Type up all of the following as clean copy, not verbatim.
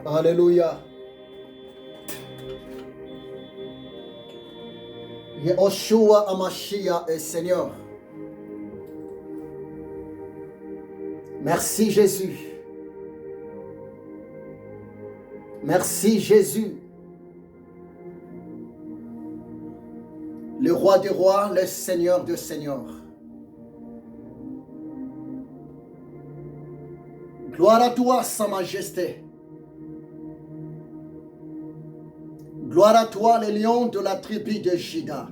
Alléluia. Yehoshua Amashia est Seigneur. Merci Jésus. Merci Jésus. Le roi des rois, le Seigneur des seigneurs. Gloire à toi, Sa Majesté. Gloire à toi, le lion de la tribu de Juda.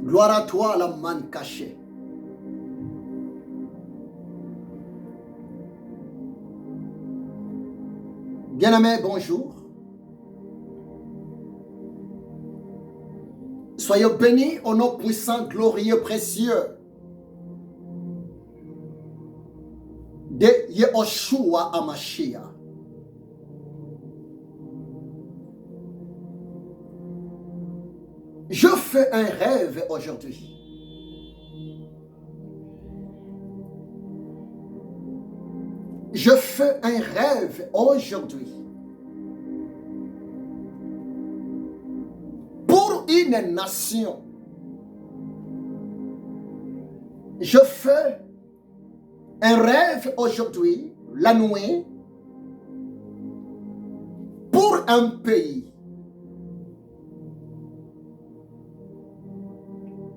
Gloire à toi, la manne cachée. Bien-aimés, bonjour. Soyez bénis au nom puissant, glorieux, précieux de Yehoshua Amashia. Je fais un rêve aujourd'hui. Je fais un rêve aujourd'hui. Pour une nation. Je fais un rêve aujourd'hui, la nuit, pour un pays.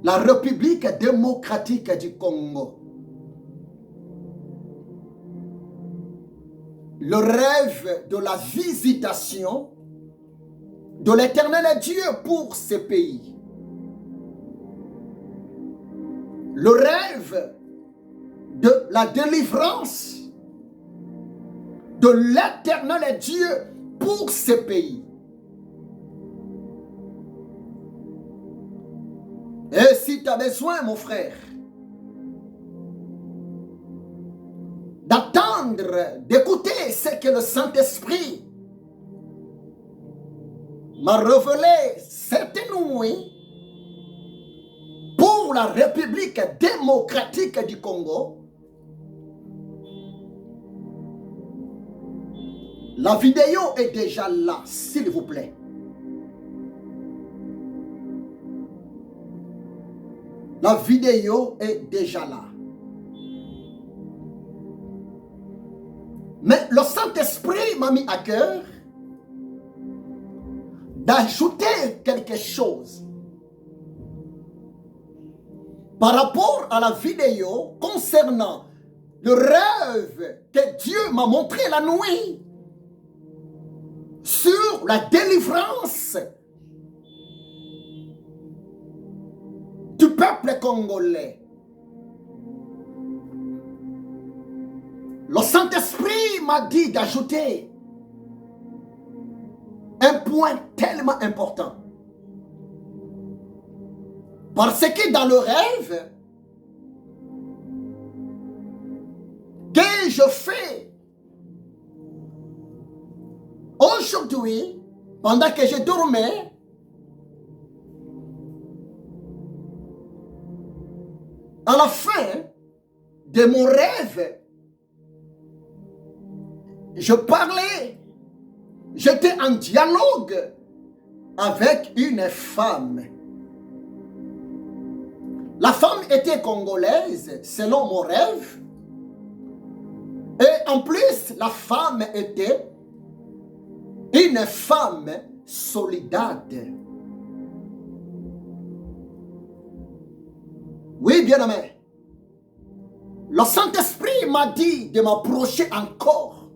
La République démocratique du Congo. Le rêve de la visitation de l'Éternel Dieu pour ce pays. Le rêve de la délivrance de l'Éternel Dieu pour ce pays. Et si tu as besoin, mon frère, d'attendre, d'écouter ce que le Saint-Esprit m'a révélé cette nuit pour la République démocratique du Congo, la vidéo est déjà là, s'il vous plaît. La vidéo est déjà là. Mais le Saint-Esprit m'a mis à cœur d'ajouter quelque chose par rapport à la vidéo concernant le rêve que Dieu m'a montré la nuit sur la délivrance du peuple congolais. Le Saint-Esprit m'a dit d'ajouter un point tellement important. Parce que dans le rêve que je fais aujourd'hui, pendant que je dormais, à la fin de mon rêve, je parlais, j'étais en dialogue avec une femme. La femme était congolaise, selon mon rêve. Et en plus, la femme était une femme solidaire. Oui, bien-aimé. Le Saint-Esprit m'a dit de m'approcher encore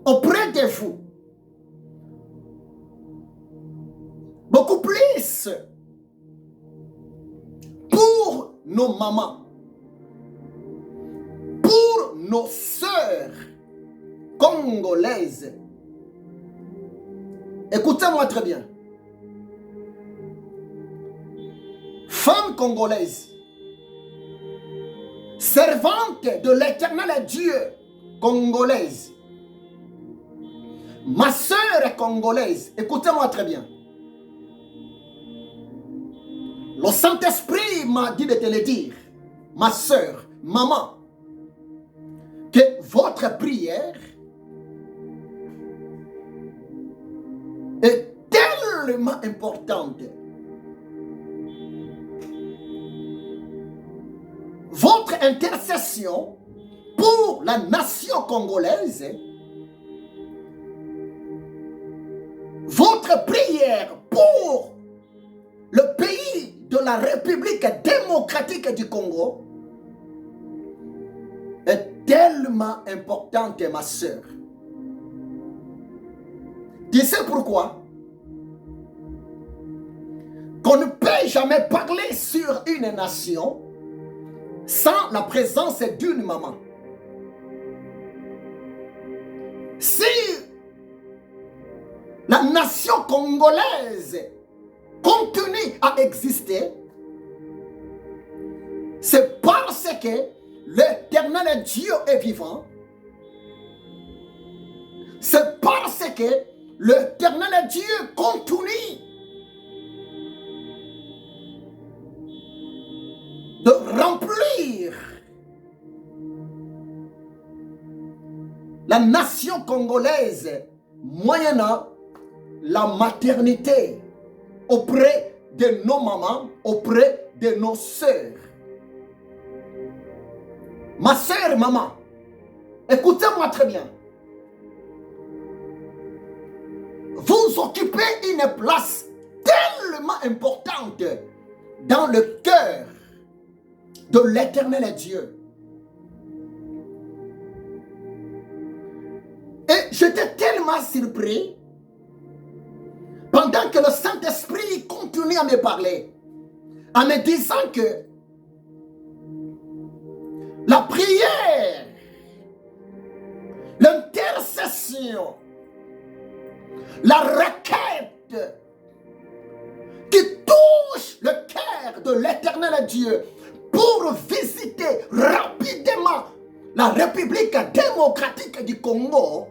auprès de vous. Beaucoup plus pour nos mamans, pour nos sœurs congolaises. Écoutez-moi très bien. Femmes congolaises, servantes de l'Éternel Dieu congolaise, ma sœur congolaise, écoutez-moi très bien. Le Saint-Esprit m'a dit de te le dire, ma sœur, maman, que votre prière est tellement importante. Votre intercession pour la nation congolaise, votre prière pour le pays de la République démocratique du Congo est tellement importante, ma sœur. Tu sais pourquoi? Qu'on ne peut jamais parler sur une nation sans la présence d'une maman. Si la nation congolaise continue à exister, c'est parce que l'Éternel Dieu est vivant. C'est parce que l'Éternel Dieu continue de remplir la nation congolaise moyennant la maternité auprès de nos mamans, auprès de nos sœurs. Ma sœur, maman, écoutez-moi très bien. Vous occupez une place tellement importante dans le cœur de l'Éternel Dieu. Et j'étais tellement surpris pendant que le Saint-Esprit continue à me parler, en me disant que la prière, l'intercession, la requête qui touche le cœur de l'Éternel Dieu pour visiter rapidement la République démocratique du Congo,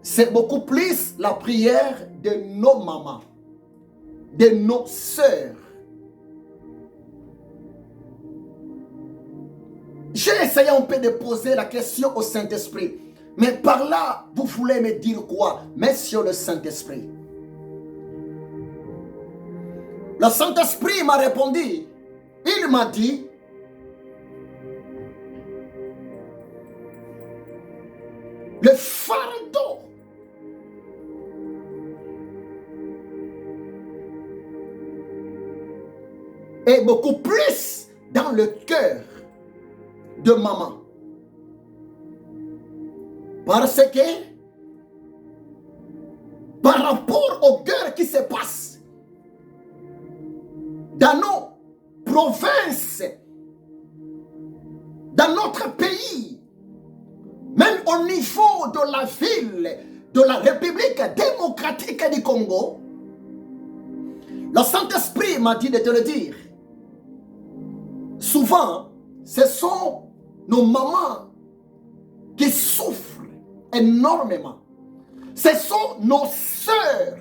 c'est beaucoup plus la prière de nos mamans, de nos sœurs. J'ai essayé un peu de poser la question au Saint-Esprit. Mais par là, vous voulez me dire quoi, Monsieur le Saint-Esprit? Le Saint-Esprit m'a répondu. Il m'a dit, le fardeau est beaucoup plus dans le cœur de maman. Parce que par rapport aux guerres qui se passent dans nos provinces, dans notre pays, même au niveau de la ville de la République démocratique du Congo, le Saint-Esprit m'a dit de te le dire. Souvent, ce sont nos mamans qui souffrent énormément. Ce sont nos sœurs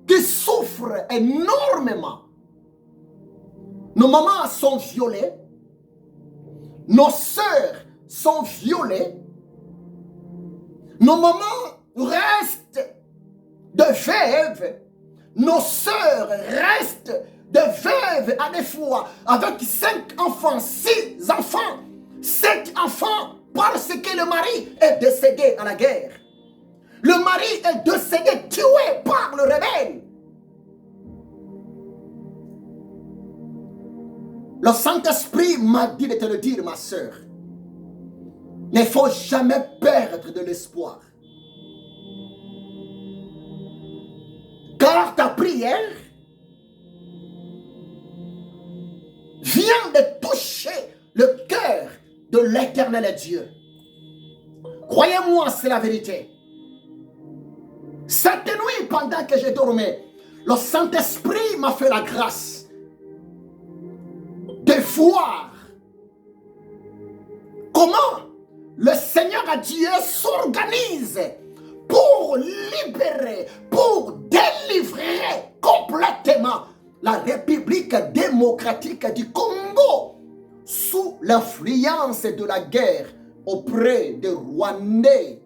qui souffrent énormément. Nos mamans sont violées. Nos sœurs sont violées. Nos mamans restent de veuves. Nos sœurs restent de veuves à des fois avec 5 enfants, 6 enfants, 7 enfants parce que le mari est décédé à la guerre. Le mari est décédé, tué par le rebelle. Le Saint-Esprit m'a dit de te le dire, ma sœur. Il ne faut jamais perdre de l'espoir. Car ta prière vient de toucher le cœur de l'Éternel Dieu. Croyez-moi, c'est la vérité. Cette nuit, pendant que je dormais, le Saint-Esprit m'a fait la grâce de voir comment le Seigneur Dieu s'organise pour libérer, pour délivrer complètement la République démocratique du Congo sous l'influence de la guerre auprès des Rwandais.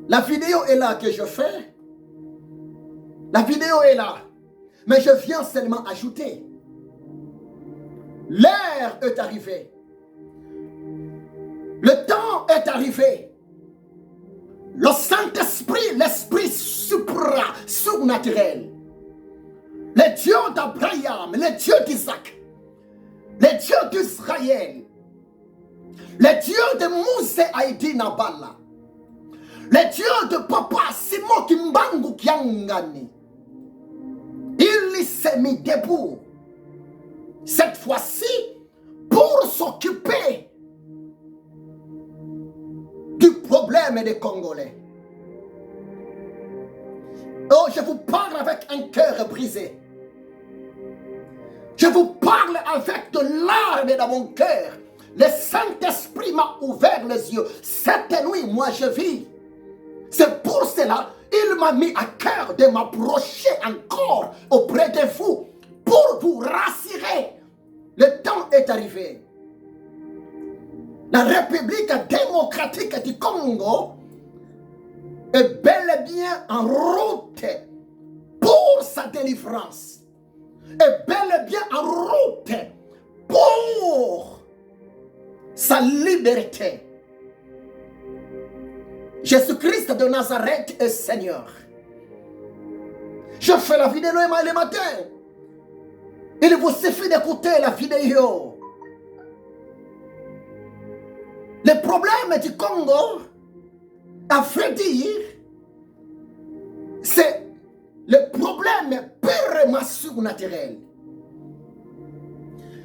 La vidéo est là que je fais. La vidéo est là. Mais je viens seulement ajouter. L'heure est arrivée. Le temps est arrivé. Le Saint-Esprit, l'Esprit surnaturel, le Dieu d'Abraham, le Dieu d'Isaac, le Dieu d'Israël, le Dieu de Moïse Haïdi Nabala, le Dieu de Papa Simon Kimbangu Kiangani, il s'est mis debout, cette fois-ci, pour s'occuper du problème des Congolais. Oh, je vous parle avec un cœur brisé. Je vous parle avec de larmes dans mon cœur. Le Saint-Esprit m'a ouvert les yeux. Cette nuit, moi, je vis. C'est pour cela il m'a mis à cœur de m'approcher encore auprès de vous pour vous rassurer. Le temps est arrivé. La République démocratique du Congo est bel et bien en route pour sa délivrance. Est bel et bien en route pour sa liberté. Jésus-Christ de Nazareth est Seigneur. Je fais la vidéo le matin. Il vous suffit d'écouter la vidéo. Le problème du Congo, à vrai dire, c'est le problème purement surnaturel.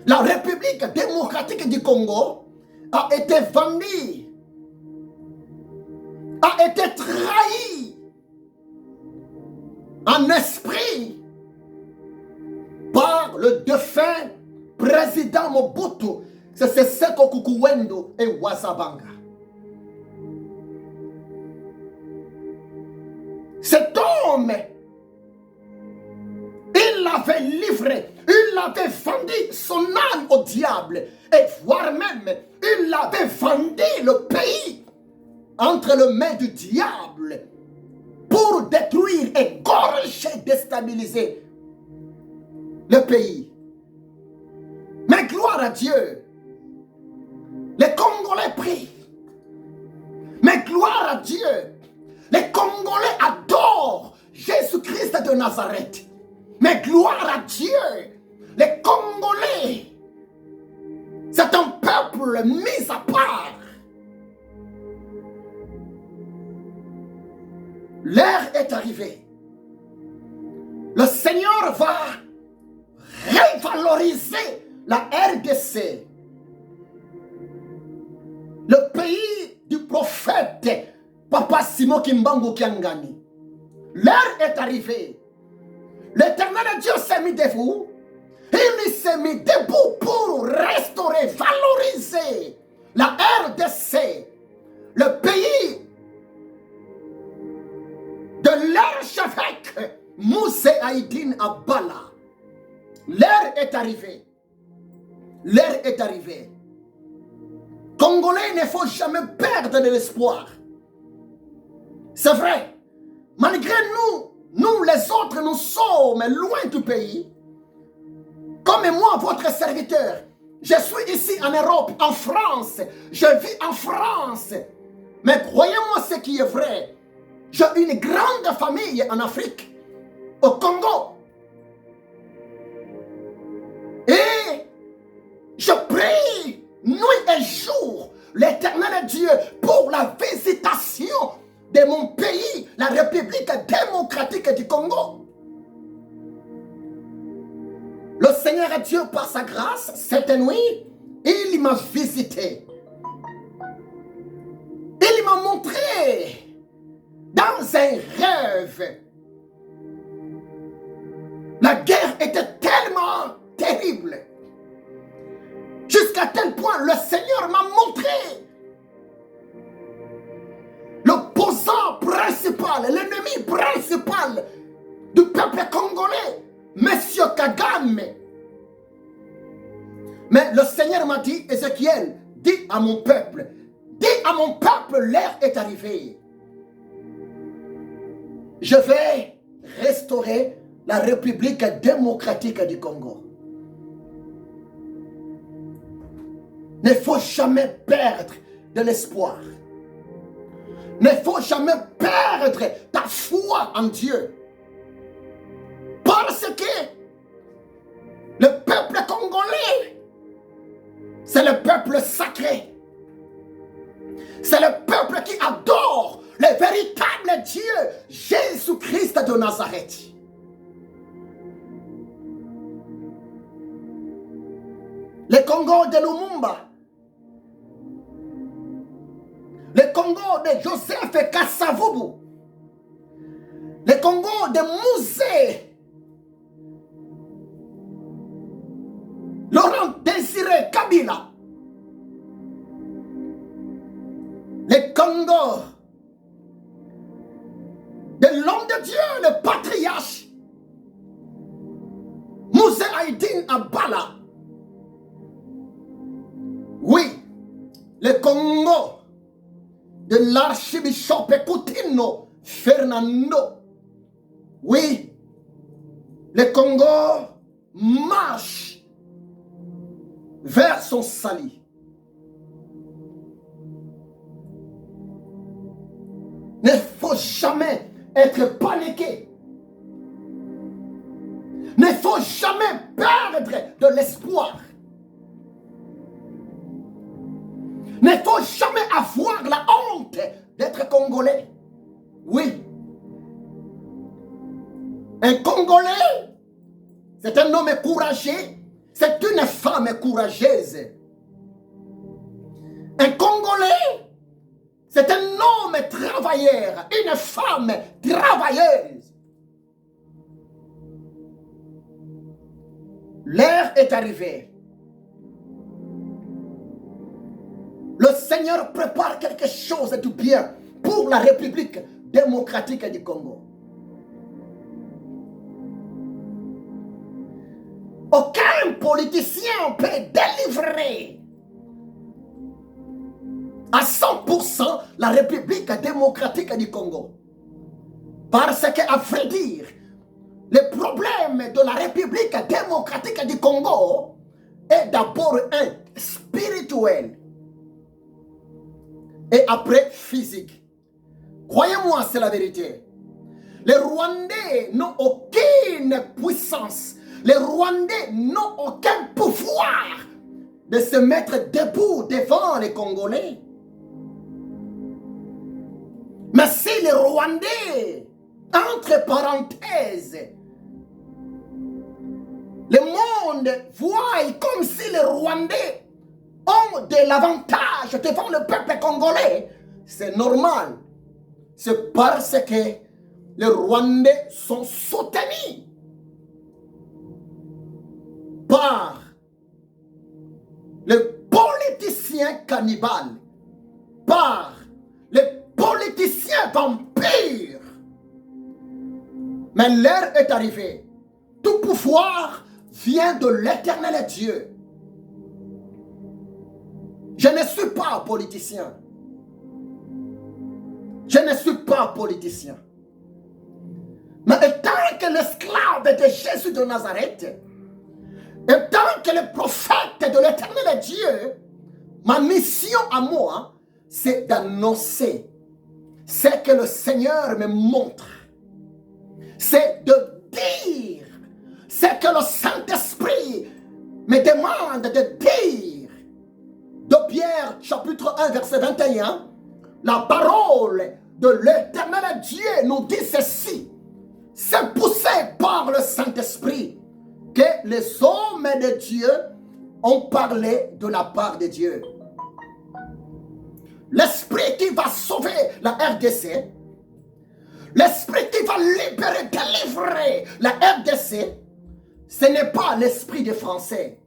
La République démocratique du Congo a été vendue, a été trahie en esprit par le défunt président Mobutu. C'est Seko Kukuwendo et Wazabanga. Cet homme, il l'avait livré, il l'avait vendu son âme au diable, et voire même, il l'avait vendu le pays entre les mains du diable pour détruire, égorger, déstabiliser le pays. Mais gloire à Dieu, les Congolais prient. Mais gloire à Dieu, les Congolais adorent Jésus-Christ de Nazareth. Mais gloire à Dieu, les Congolais, c'est un peuple mis à part. L'heure est arrivée. Le Seigneur va revaloriser la RDC. Le pays du prophète Papa Simon Kimbangu Kiangani. L'heure est arrivée. L'Éternel Dieu s'est mis debout. Il s'est mis debout pour restaurer, valoriser la RDC, le pays de l'archevêque Moïse Haïdi Nabala. L'heure est arrivée. L'heure est arrivée. Congolais, il ne faut jamais perdre de l'espoir. C'est vrai. Malgré nous les autres, nous sommes loin du pays. Comme moi, votre serviteur, je suis ici en Europe, en France. Je vis en France. Mais croyez-moi ce qui est vrai. J'ai une grande famille en Afrique, au Congo. Et je prie nuit et jour l'Éternel Dieu pour la visitation de mon pays, la République démocratique du Congo. Le Seigneur Dieu, par sa grâce, cette nuit, il m'a visité. Il m'a montré dans un rêve. La guerre était tellement terrible. Jusqu'à tel point, le Seigneur m'a montré l'opposant principal, l'ennemi principal du peuple congolais, Monsieur Kagame. Mais le Seigneur m'a dit, Ézéchiel, dis à mon peuple, l'heure est arrivée. Je vais restaurer la République démocratique du Congo. Ne faut jamais perdre de l'espoir. Ne faut jamais perdre ta foi en Dieu. Parce que le peuple congolais, c'est le peuple sacré. C'est le peuple qui adore le véritable Dieu, Jésus-Christ de Nazareth. Le Congo de Lumumba, le Congo de Joseph Kasavubu, le Congo de Mouzé, Laurent Désiré Kabila, le Congo de l'homme de Dieu, le patriarche Mouzé Aïdine Abala. Oui, le Congo de l'archibishop Coutinho Fernando. Oui, le Congo marche vers son salut. Ne faut jamais être paniqué. Ne faut jamais perdre de l'espoir. Ne faut jamais avoir la honte d'être Congolais. Oui. Un Congolais, c'est un homme courageux, c'est une femme courageuse. Un Congolais, c'est un homme travailleur, une femme travailleuse. L'heure est arrivée. Le Seigneur prépare quelque chose de bien pour la République démocratique du Congo. Aucun politicien peut délivrer à 100% la République démocratique du Congo. Parce qu'à vrai dire, le problème de la République démocratique du Congo est d'abord un spirituel. Et après, physique. Croyez-moi, c'est la vérité. Les Rwandais n'ont aucune puissance. Les Rwandais n'ont aucun pouvoir de se mettre debout devant les Congolais. Mais si les Rwandais, entre parenthèses, le monde voit comme si les Rwandais ont de l'avantage devant le peuple congolais, c'est normal. C'est parce que les Rwandais sont soutenus par les politiciens cannibales, par les politiciens vampires. Mais l'heure est arrivée. Tout pouvoir vient de l'Éternel Dieu. Je ne suis pas politicien. Je ne suis pas politicien. Mais étant que l'esclave de Jésus de Nazareth, étant que le prophète de l'Éternel Dieu, ma mission à moi, c'est d'annoncer ce que le Seigneur me montre. C'est de dire ce que le Saint-Esprit me demande de dire. De Pierre, chapitre 1, verset 21, la parole de l'Éternel Dieu nous dit ceci. C'est poussé par le Saint-Esprit que les hommes de Dieu ont parlé de la part de Dieu. L'Esprit qui va sauver la RDC, l'Esprit qui va libérer, délivrer la RDC, ce n'est pas l'esprit des Français.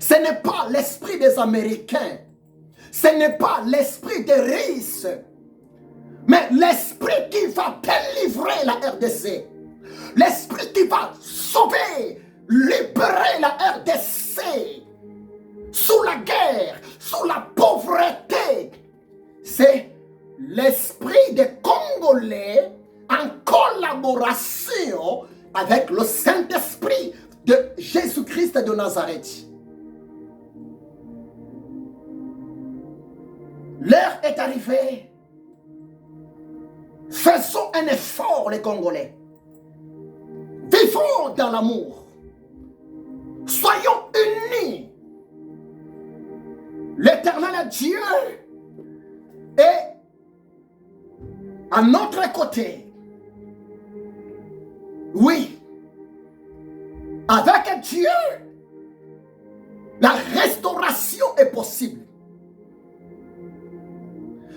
Ce n'est pas l'esprit des Américains. Ce n'est pas l'esprit des Russes. Mais l'esprit qui va délivrer la RDC. L'esprit qui va sauver, libérer la RDC sous la guerre, sous la pauvreté. C'est l'esprit des Congolais en collaboration avec le Saint-Esprit de Jésus-Christ de Nazareth. L'heure est arrivée. Faisons un effort, les Congolais. Vivons dans l'amour. Soyons unis. L'Éternel Dieu est à notre côté. Oui. Avec Dieu, la restauration est possible.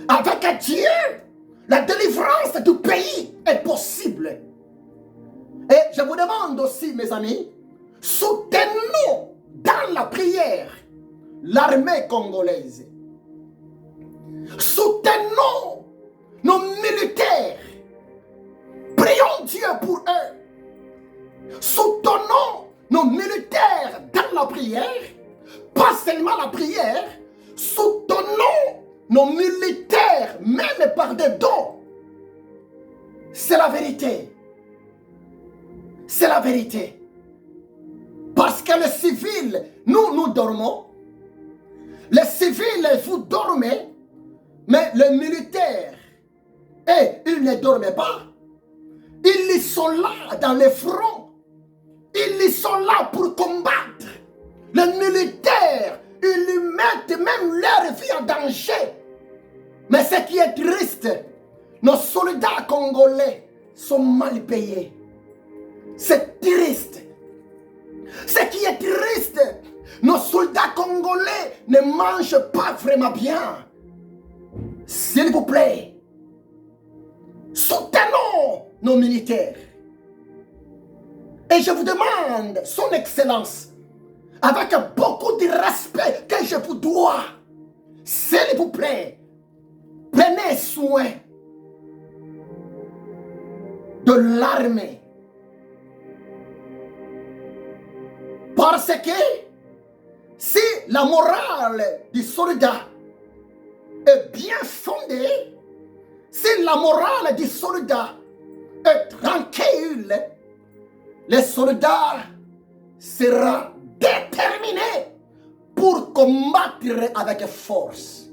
Avec Dieu, la délivrance du pays est possible. Et je vous demande aussi, mes amis, soutenons dans la prière l'armée congolaise. Soutenons nos militaires. Prions Dieu pour eux. Soutenons nos militaires dans la prière. Pas seulement la prière. Soutenons nos militaires, même par des dons. C'est la vérité. C'est la vérité. Parce que les civils, nous dormons. Les civils, vous dormez. Mais les militaires, ils ne dorment pas. Ils sont là dans les fronts. Ils sont là pour combattre. Les militaires, ils mettent même leur vie en danger. Mais ce qui est triste, nos soldats congolais sont mal payés. C'est triste. Ce qui est triste, nos soldats congolais ne mangent pas vraiment bien. S'il vous plaît, soutenons nos militaires. Et je vous demande, son Excellence, avec beaucoup de respect que je vous dois, s'il vous plaît, prenez soin de l'armée. Parce que si la morale du soldat est bien fondée, si la morale du soldat est tranquille, le soldat sera déterminé pour combattre avec force.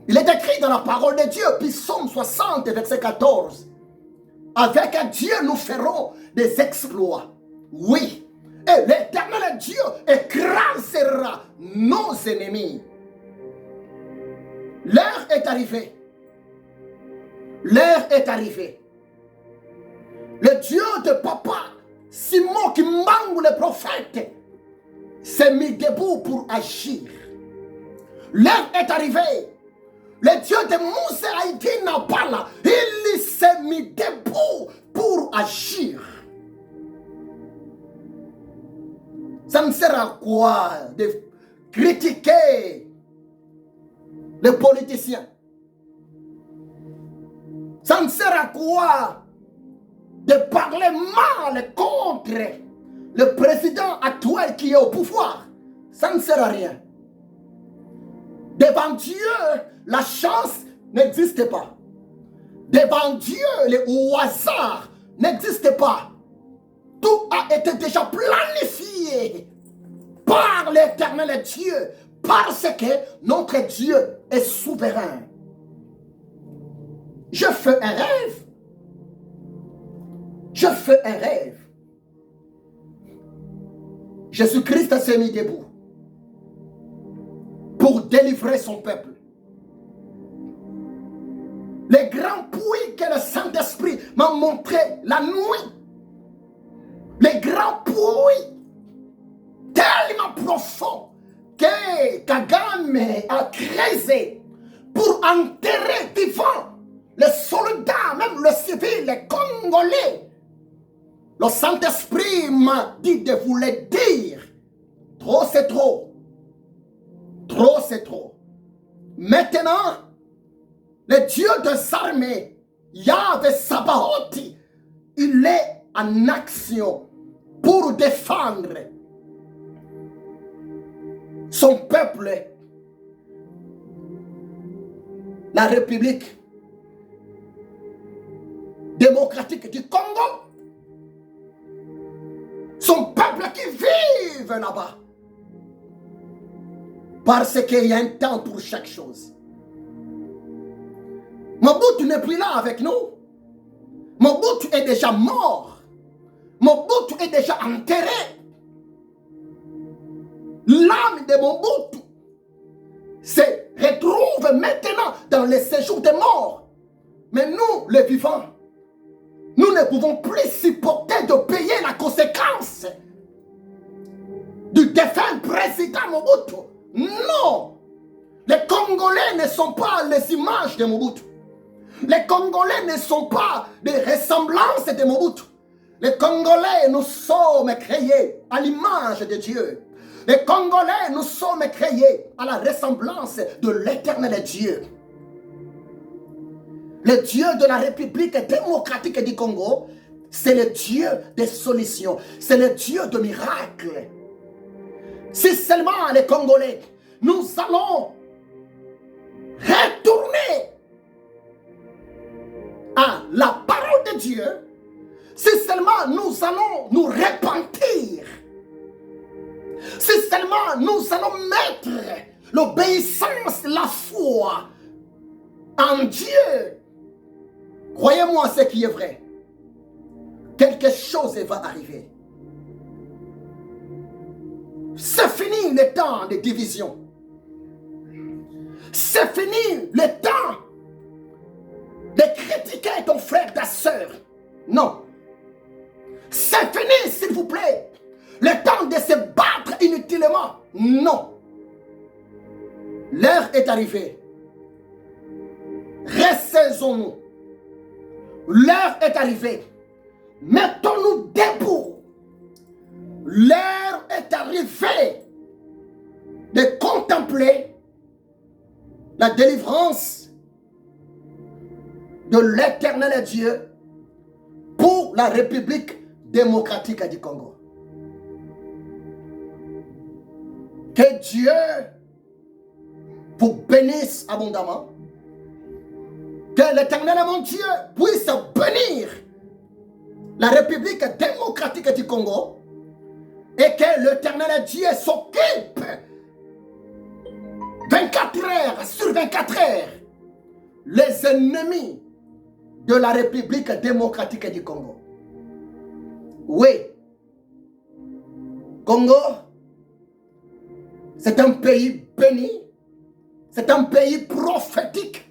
Il est écrit dans la parole de Dieu, Psaume 60, verset 14. Avec Dieu, nous ferons des exploits. Oui. Et l'Éternel Dieu écrasera nos ennemis. L'heure est arrivée. L'heure est arrivée. Le Dieu de papa, Simon Kimbangu le prophète, s'est mis debout pour agir. L'heure est arrivée. Le Dieu de Moussa Haïti n'a pas là. Il s'est mis debout pour agir. Ça ne sert à quoi de critiquer les politiciens? Ça ne sert à quoi de parler mal contre le président actuel qui est au pouvoir? Ça ne sert à rien. Devant Dieu, la chance n'existe pas. Devant Dieu, le hasard n'existe pas. Tout a été déjà planifié par l'Éternel Dieu, parce que notre Dieu est souverain. Je fais un rêve. Je fais un rêve. Jésus-Christ s'est mis debout pour délivrer son peuple. Les grands puits que le Saint-Esprit m'a montré la nuit, les grands puits tellement profonds que Kagame a creusé pour enterrer vivant les soldats, même les civils, les Congolais. Le Saint-Esprit m'a dit de vous le dire. Trop c'est trop. Trop c'est trop. Maintenant, le Dieu des armées, Yahvé Sabaoth, il est en action pour défendre son peuple, la République démocratique du Congo, son peuple qui vit là-bas. Parce qu'il y a un temps pour chaque chose. Mobutu n'est plus là avec nous. Mobutu est déjà mort. Mobutu est déjà enterré. L'âme de Mobutu se retrouve maintenant dans le séjour des morts. Mais nous, les vivants, nous ne pouvons plus supporter de payer la conséquence du défunt président Mobutu. Non! Les Congolais ne sont pas les images de Mobutu. Les Congolais ne sont pas des ressemblances de Mobutu. Les Congolais, nous sommes créés à l'image de Dieu. Les Congolais, nous sommes créés à la ressemblance de l'éternel Dieu. Le Dieu de la République démocratique du Congo, c'est le Dieu des solutions. C'est le Dieu de miracles. Si seulement les Congolais, nous allons retourner à la parole de Dieu, si seulement nous allons nous repentir, si seulement nous allons mettre l'obéissance, la foi en Dieu, croyez-moi ce qui est vrai, quelque chose va arriver. C'est fini le temps de division. C'est fini le temps de critiquer ton frère, ta soeur. Non. C'est fini, s'il vous plaît. Le temps de se battre inutilement. Non. L'heure est arrivée. Ressaisons-nous. L'heure est arrivée. Mettons-nous debout. L'heure est arrivée de contempler la délivrance de l'éternel Dieu pour la République démocratique du Congo. Que Dieu vous bénisse abondamment. Que l'éternel mon Dieu puisse bénir la République démocratique du Congo. Et que l'éternel Dieu s'occupe 24 heures sur 24 heures les ennemis de la République démocratique du Congo. Oui, Congo, c'est un pays béni, c'est un pays prophétique.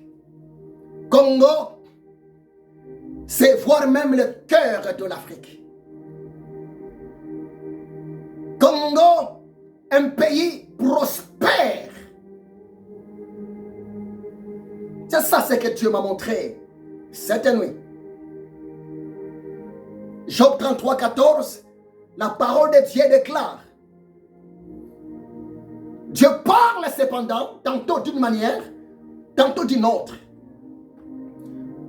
Congo, c'est voire même le cœur de l'Afrique. Congo, un pays prospère. C'est ça ce que Dieu m'a montré cette nuit. Job 33, 14, la parole de Dieu déclare. Dieu parle cependant, tantôt d'une manière, tantôt d'une autre.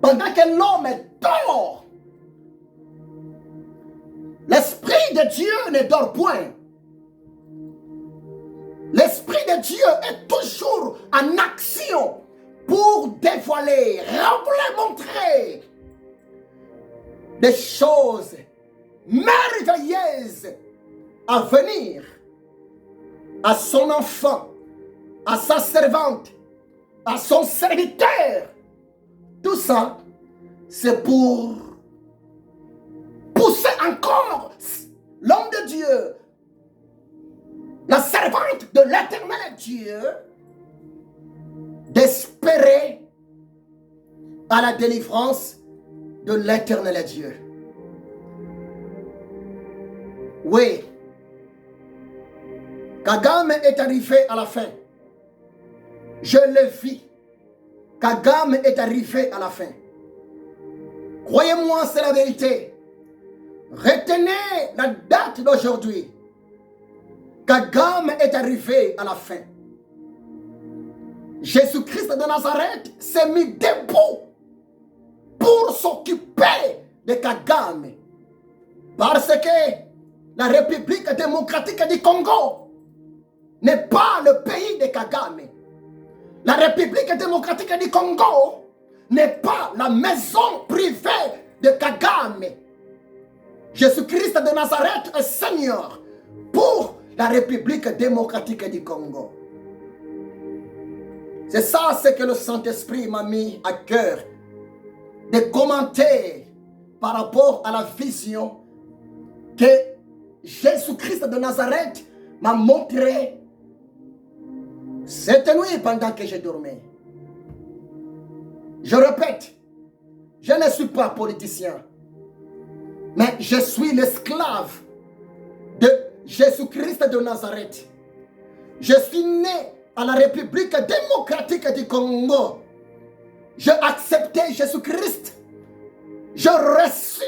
Pendant que l'homme dort, l'Esprit de Dieu ne dort point. L'Esprit de Dieu est toujours en action pour dévoiler, montrer des choses merveilleuses à venir à son enfant, à sa servante, à son serviteur. Tout ça, c'est pour pousser encore l'homme de Dieu, la servante de l'éternel Dieu, d'espérer à la délivrance de l'éternel Dieu. Oui, Kagame est arrivé à la fin. Je le vis. Kagame est arrivé à la fin. Croyez-moi, c'est la vérité. Retenez la date d'aujourd'hui. Kagame est arrivé à la fin. Jésus-Christ de Nazareth s'est mis debout pour s'occuper de Kagame. Parce que la République démocratique du Congo n'est pas le pays de Kagame. La République démocratique du Congo n'est pas la maison privée de Kagame. Jésus-Christ de Nazareth est Seigneur pour la République démocratique du Congo. C'est ça ce que le Saint-Esprit m'a mis à cœur de commenter par rapport à la vision que Jésus-Christ de Nazareth m'a montré cette nuit pendant que je dormais. Je répète, je ne suis pas politicien, mais je suis l'esclave de Jésus-Christ de Nazareth. Je suis né à la République démocratique du Congo. J'ai accepté Jésus-Christ. J'ai reçu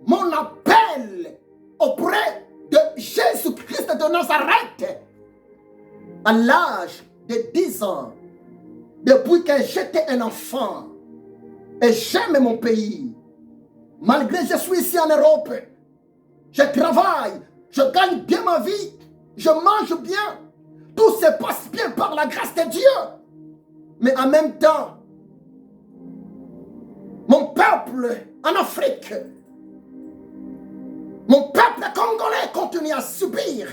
mon appel auprès de Jésus-Christ de Nazareth à l'âge de 10 ans. Depuis que j'étais un enfant. Et j'aime mon pays. Malgré que je suis ici en Europe, je travaille, je gagne bien ma vie, je mange bien. Tout se passe bien par la grâce de Dieu. Mais en même temps, mon peuple en Afrique, mon peuple congolais continue à subir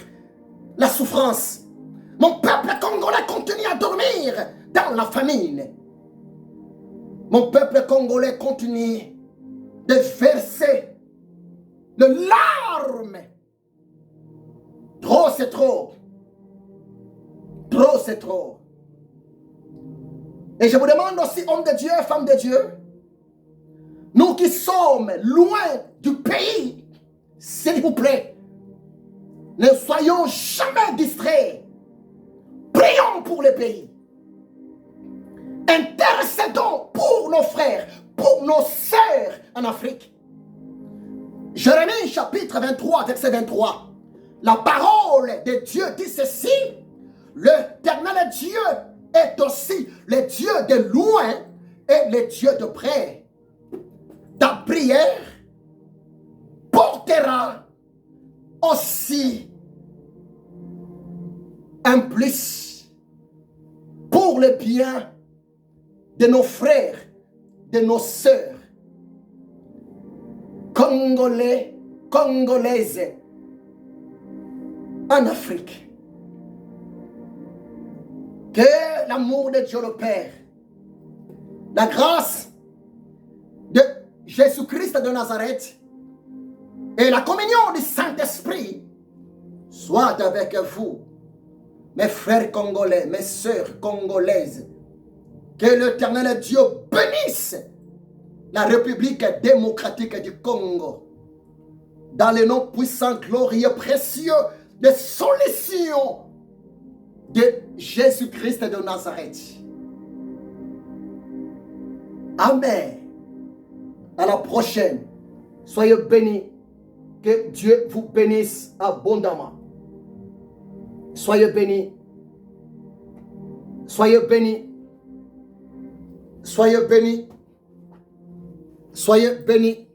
la souffrance. Mon peuple congolais continue à dormir dans la famine. Mon peuple congolais continue de verser de larmes. Trop, c'est trop. Trop, c'est trop. Et je vous demande aussi, hommes de Dieu, femmes de Dieu, nous qui sommes loin du pays, s'il vous plaît, ne soyons jamais distraits. Prions pour le pays. Intercédons pour nos frères, pour nos sœurs en Afrique. Jérémie chapitre 23, verset 23. La parole de Dieu dit ceci. L'Éternel Dieu est aussi le Dieu de loin et le Dieu de près. Ta prière portera aussi un plus pour le bien de nos frères, de nos sœurs, Congolais, Congolaises, en Afrique. Que l'amour de Dieu le Père, la grâce de Jésus-Christ de Nazareth et la communion du Saint-Esprit soient avec vous, mes frères congolais, mes sœurs congolaises. Que l'Éternel Dieu bénisse la République démocratique du Congo dans le nom puissant, glorieux, précieux de solution de Jésus-Christ de Nazareth. Amen. À la prochaine. Soyez bénis. Que Dieu vous bénisse abondamment. Soyez bénis. Soyez bénis. Soyez bénis. Soyez bénis.